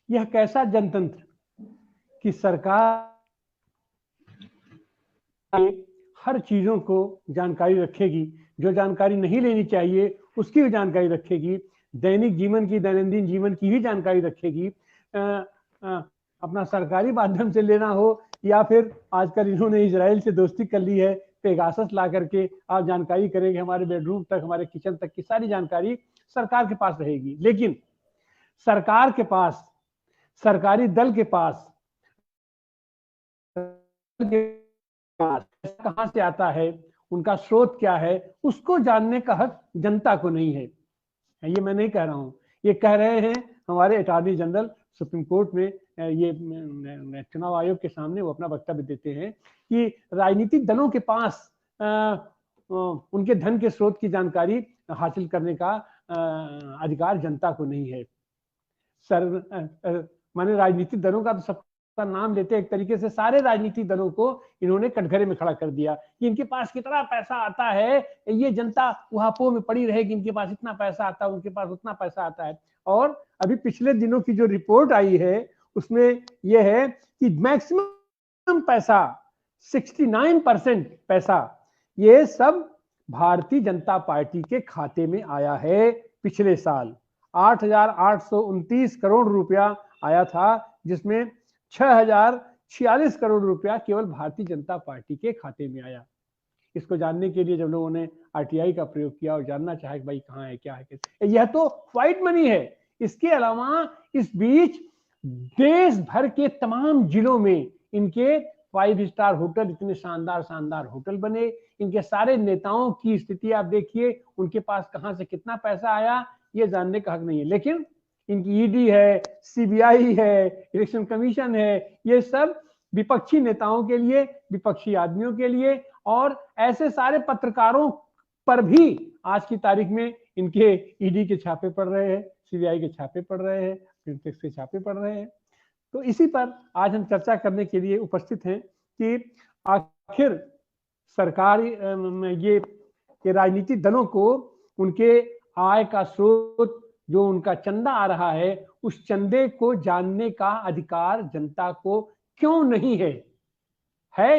यह कैसा जनतंत्र कि सरकार हर चीजों को जानकारी रखेगी, जो जानकारी नहीं लेनी चाहिए उसकी भी जानकारी रखेगी, दैनिक जीवन की, दैनंदिन जीवन की भी जानकारी रखेगी। अपना सरकारी माध्यम से लेना हो या फिर आजकल इन्होंने इजराइल से दोस्ती कर ली है, पेगासस ला करके आप जानकारी करेंगे, हमारे बेडरूम तक, हमारे किचन तक की सारी जानकारी सरकार के पास रहेगी। लेकिन सरकार के पास, सरकारी दल के पास कहां से आता है, उनका स्रोत क्या है, उसको जानने का हक जनता को नहीं है। ये मैं नहीं कह रहा हूं, ये कह रहे हैं हमारे अटॉर्नी जनरल सुप्रीम कोर्ट में, ये चुनाव आयोग के सामने वो अपना वक्तव्य देते हैं कि राजनीतिक दलों के पास उनके धन के स्रोत की जानकारी हासिल करने का अधिकार जनता को नहीं है। माने राजनीतिक दलों का तो सबका नाम लेते, एक तरीके से सारे राजनीतिक दलों को इन्होंने कटघरे में खड़ा कर दिया कि इनके पास कितना पैसा आता है, ये जनता उहापोह में पड़ी रहेगी, इनके पास इतना पैसा आता है, उनके पास उतना पैसा आता है। और अभी पिछले दिनों की जो रिपोर्ट आई है उसमें यह है कि मैक्सिमम पैसा 69% पैसा ये सब भारतीय जनता पार्टी के खाते में आया है। पिछले साल 8,829 करोड़ रुपया आया था, जिसमें 6,046 करोड़ रुपया केवल भारतीय जनता पार्टी के खाते में आया। इसको जानने के लिए जब लोगों ने आरटीआई का प्रयोग किया और जानना चाहा कि भाई कहाँ है, क्या है, कैसे, यह तो व्हाइट मनी है। इसके अलावा इस बीच देश भर के तमाम जिलों में इनके 5 स्टार होटल, इतने शानदार शानदार होटल बने, इनके सारे नेताओं की स्थिति आप देखिए, उनके पास कहां से कितना पैसा आया ये जानने का हक नहीं है। लेकिन इनकी ईडी है, सीबीआई है, इलेक्शन कमीशन है, ये सब विपक्षी नेताओं के लिए, विपक्षी आदमियों के लिए, और ऐसे सारे पत्रकारों पर भी आज की तारीख में इनके ईडी के छापे पड़ रहे हैं, सीबीआई के छापे पड़ रहे हैं, फिनटेक्स के छापे पड़ रहे हैं। तो इसी पर आज हम चर्चा करने के लिए उपस्थित हैं कि आखिर सरकार ये राजनीतिक दलों को उनके आय का स्रोत, जो उनका चंदा आ रहा है, उस चंदे को जानने का अधिकार जनता को क्यों नहीं है या